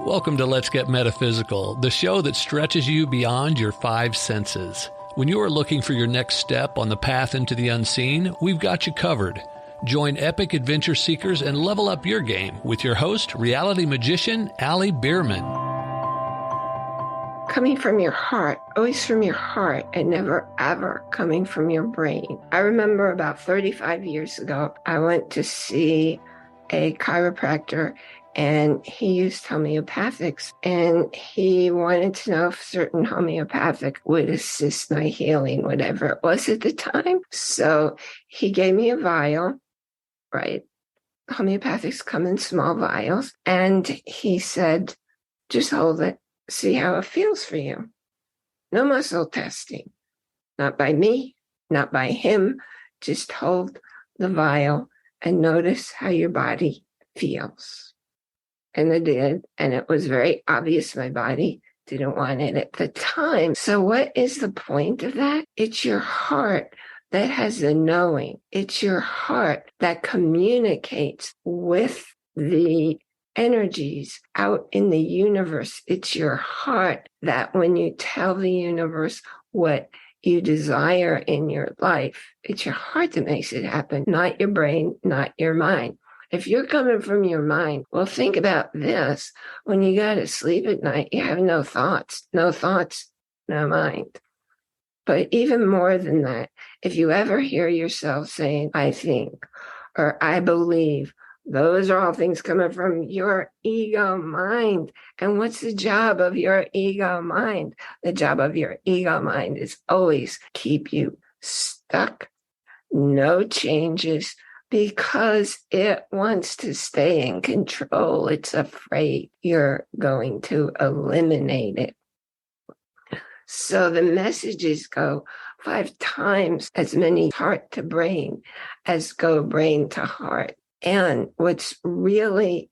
Welcome to Let's Get Metaphysical, the show that stretches you beyond your five senses. When you are looking for your next step on the path into the unseen, we've got you covered. Join epic adventure seekers and level up your game with your host, reality magician Bierman. Coming from your heart, always from your heart, and never ever coming from your brain. I remember about 35 years ago, I went to see a chiropractor, and he used homeopathics, and he wanted to know if certain homeopathic would assist my healing, whatever it was at the time. So he gave me a vial, right? Homeopathics come in small vials, and he said, just hold it, see how it feels for you. No muscle testing, not by me, not by him, just hold the vial and notice how your body feels. And I did, and it was very obvious my body didn't want it at the time. So what is the point of that? It's your heart that has the knowing. It's your heart that communicates with the energies out in the universe. It's your heart that when you tell the universe what you desire in your life, it's your heart that makes it happen, not your brain, not your mind. If you're coming from your mind, well, think about this. When you go to sleep at night, you have no thoughts, no mind. But even more than that, if you ever hear yourself saying, I think, or I believe, those are all things coming from your ego mind. And what's the job of your ego mind? The job of your ego mind is always keep you stuck, no changes, because it wants to stay in control. It's afraid you're going to eliminate it. So the messages go 5 times as many heart to brain as go brain to heart. And what's really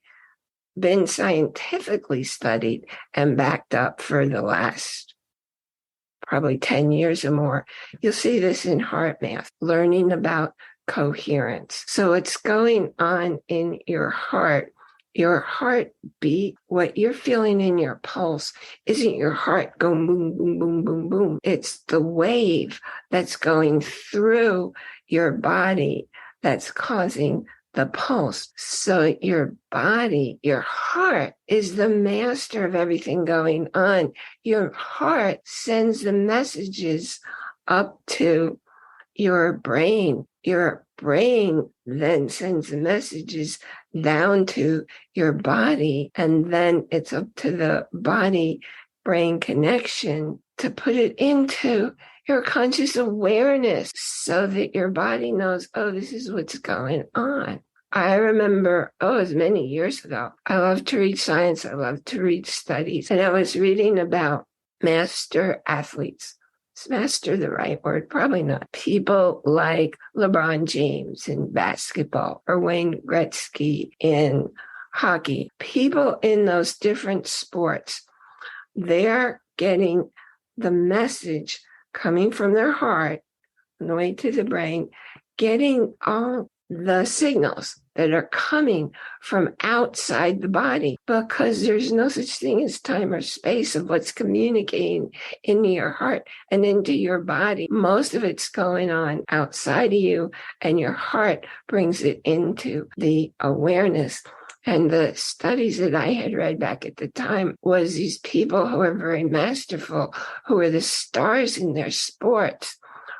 been scientifically studied and backed up for the last probably 10 years or more, you'll see this in heart math, learning about coherence. So it's going on in your heartbeat, what you're feeling in your pulse isn't your heart going boom, boom, boom, boom, boom. It's the wave that's going through your body that's causing the pulse. So your body, your heart is the master of everything going on. Your heart sends the messages up to your brain. Your brain then sends the messages down to your body, and then it's up to the body-brain connection to put it into your conscious awareness so that your body knows, oh, this is what's going on. I remember, it was many years ago. I love to read science. I love to read studies. And I was reading about master athletes. Is master the right word? Probably not. People like LeBron James in basketball or Wayne Gretzky in hockey. People in those different sports, they're getting the message coming from their heart on the way to the brain, getting all the signals that are coming from outside the body, because there's no such thing as time or space of what's communicating into your heart and into your body. Most of it's going on outside of you, and your heart brings it into the awareness. And the studies that I had read back at the time was these people who are very masterful, who are the stars in their sports.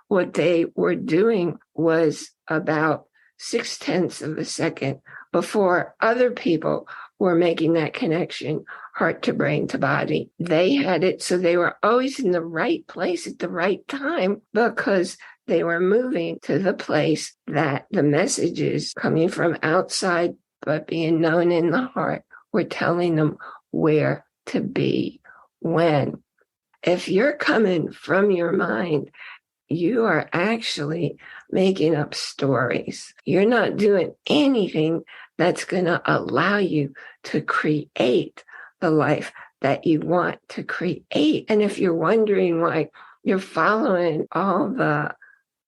What they were doing was about 0.6 of a second before other people were making that connection, heart to brain to body. They had it, so they were always in the right place at the right time because they were moving to the place that the messages coming from outside but being known in the heart were telling them where to be, when. If you're coming from your mind, you are actually making up stories. You're not doing anything that's going to allow you to create the life that you want to create. And if you're wondering why you're following all the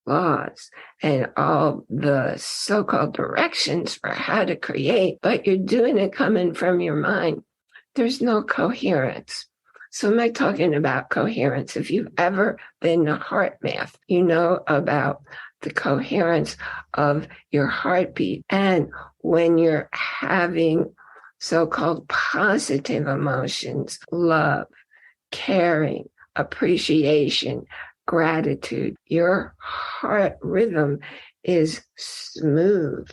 laws and all the so-called directions for how to create, but you're doing it coming from your mind, there's no coherence. So am I talking about coherence? If you've ever been to heart math, you know about the coherence of your heartbeat. And when you're having so-called positive emotions, love, caring, appreciation, gratitude, your heart rhythm is smooth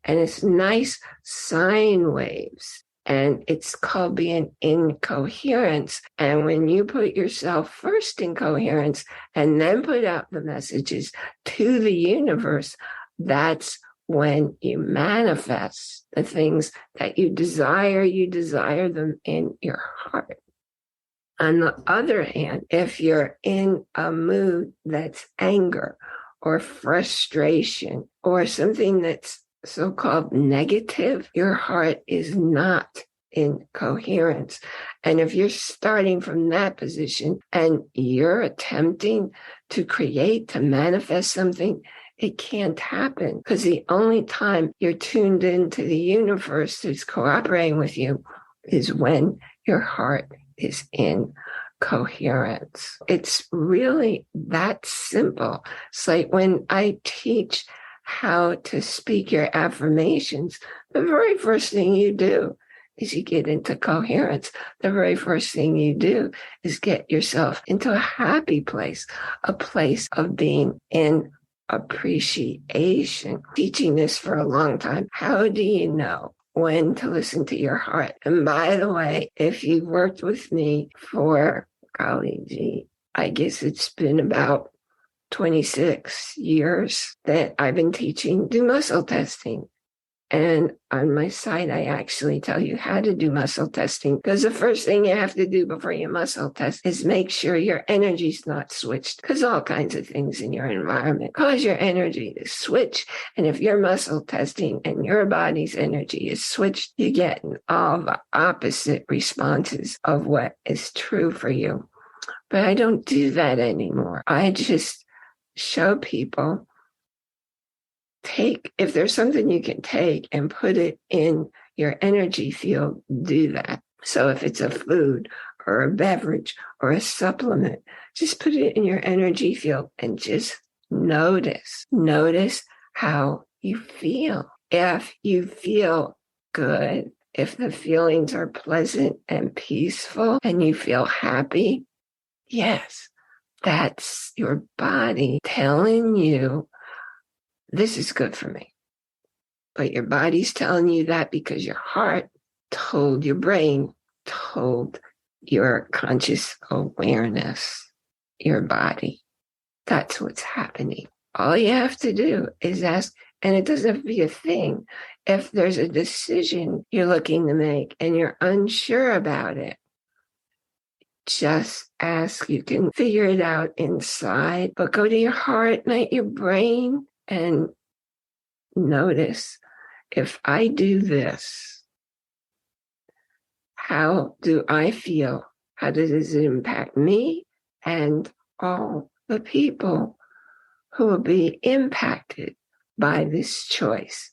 and it's nice sine waves. And it's called being in coherence. And when you put yourself first in coherence and then put out the messages to the universe, that's when you manifest the things that you desire them in your heart. On the other hand, if you're in a mood that's anger or frustration or something that's so-called negative, your heart is not in coherence. And if you're starting from that position and you're attempting to create, to manifest something, it can't happen, because the only time you're tuned into the universe that's cooperating with you is when your heart is in coherence. It's really that simple. It's like when I teach how to speak your affirmations, the very first thing you do is you get into coherence. The very first thing you do is get yourself into a happy place, a place of being in appreciation. Teaching this for a long time, how do you know when to listen to your heart? And by the way, if you've worked with me for, I guess it's been about 26 years that I've been teaching, do muscle testing. And on my site, I actually tell you how to do muscle testing, because the first thing you have to do before you muscle test is make sure your energy's not switched, because all kinds of things in your environment cause your energy to switch. And if you're muscle testing and your body's energy is switched, you get all the opposite responses of what is true for you. But I don't do that anymore. I just show people, if there's something you can take and put it in your energy field, do that. So if it's a food or a beverage or a supplement, just put it in your energy field and just notice how you feel. If you feel good, if the feelings are pleasant and peaceful and you feel happy, yes, that's your body telling you, this is good for me. But your body's telling you that because your heart told your brain, told your conscious awareness, your body. That's what's happening. All you have to do is ask, and it doesn't have to be a thing. If there's a decision you're looking to make and you're unsure about it, just ask. You can figure it out inside, but go to your heart, not your brain, and notice, if I do this, how do I feel? How does it impact me and all the people who will be impacted by this choice?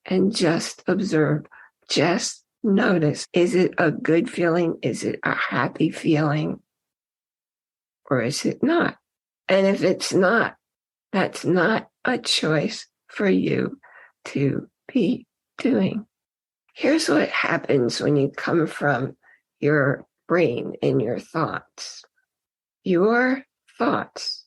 And just observe, just notice, is it a good feeling? Is it a happy feeling? Or is it not? And if it's not, that's not a choice for you to be doing. Here's what happens when you come from your brain and your thoughts. Your thoughts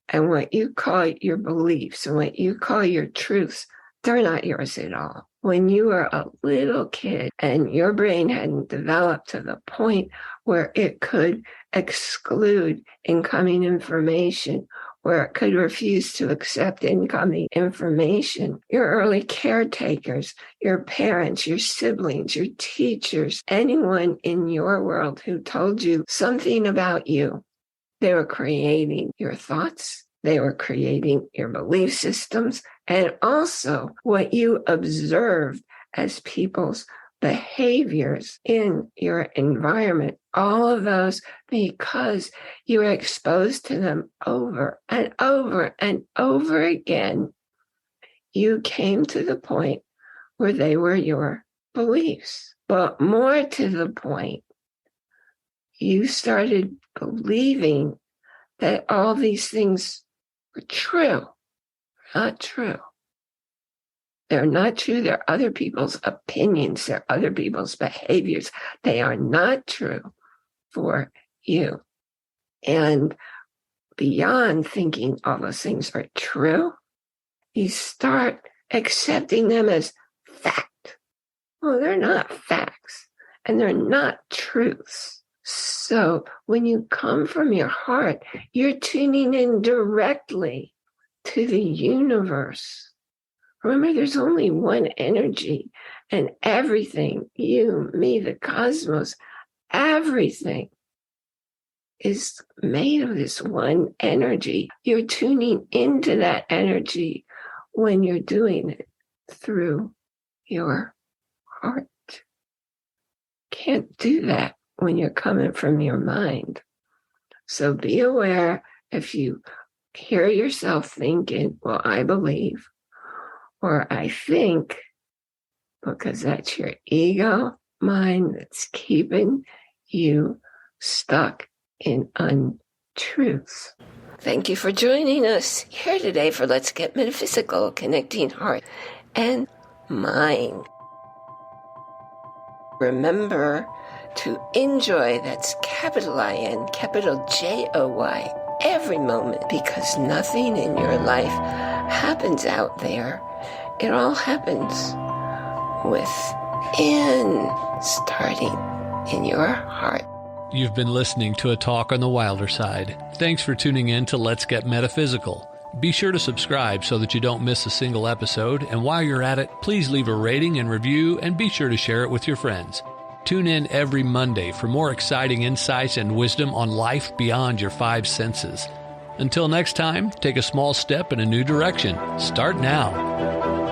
and what you call your beliefs and what you call your truths, they're not yours at all. When you were a little kid and your brain hadn't developed to the point where it could exclude incoming information, where it could refuse to accept incoming information, your early caretakers, your parents, your siblings, your teachers, anyone in your world who told you something about you, they were creating your thoughts, they were creating your belief systems, and also what you observed as people's behaviors in your environment. All of those because you were exposed to them over and over and over again. You came to the point where they were your beliefs. But more to the point, you started believing that all these things were true. Not true. They're not true. They're other people's opinions. They're other people's behaviors. They are not true for you. And beyond thinking all those things are true, you start accepting them as fact. Well, they're not facts, and they're not truths. So when you come from your heart, you're tuning in directly to the universe. Remember, there's only one energy, and everything, you, me, the cosmos, everything is made of this one energy. You're tuning into that energy when you're doing it through your heart. Can't do that when you're coming from your mind. So be aware if you hear yourself thinking, well, I believe, or I think, because that's your ego mind that's keeping you stuck in untruths. Thank you for joining us here today for Let's Get Metaphysical, connecting heart and mind. Remember to enjoy, that's capital I-N, capital J-O-Y, every moment, because nothing in your life happens out there. It all happens within, starting in your heart. You've been listening to a talk on the wilder side. Thanks for tuning in to Let's Get Metaphysical. Be sure to subscribe so that you don't miss a single episode, and while you're at it, please leave a rating and review, and be sure to share it with your friends. Tune in every Monday for more exciting insights and wisdom on life beyond your five senses. Until next time, take a small step in a new direction. Start now.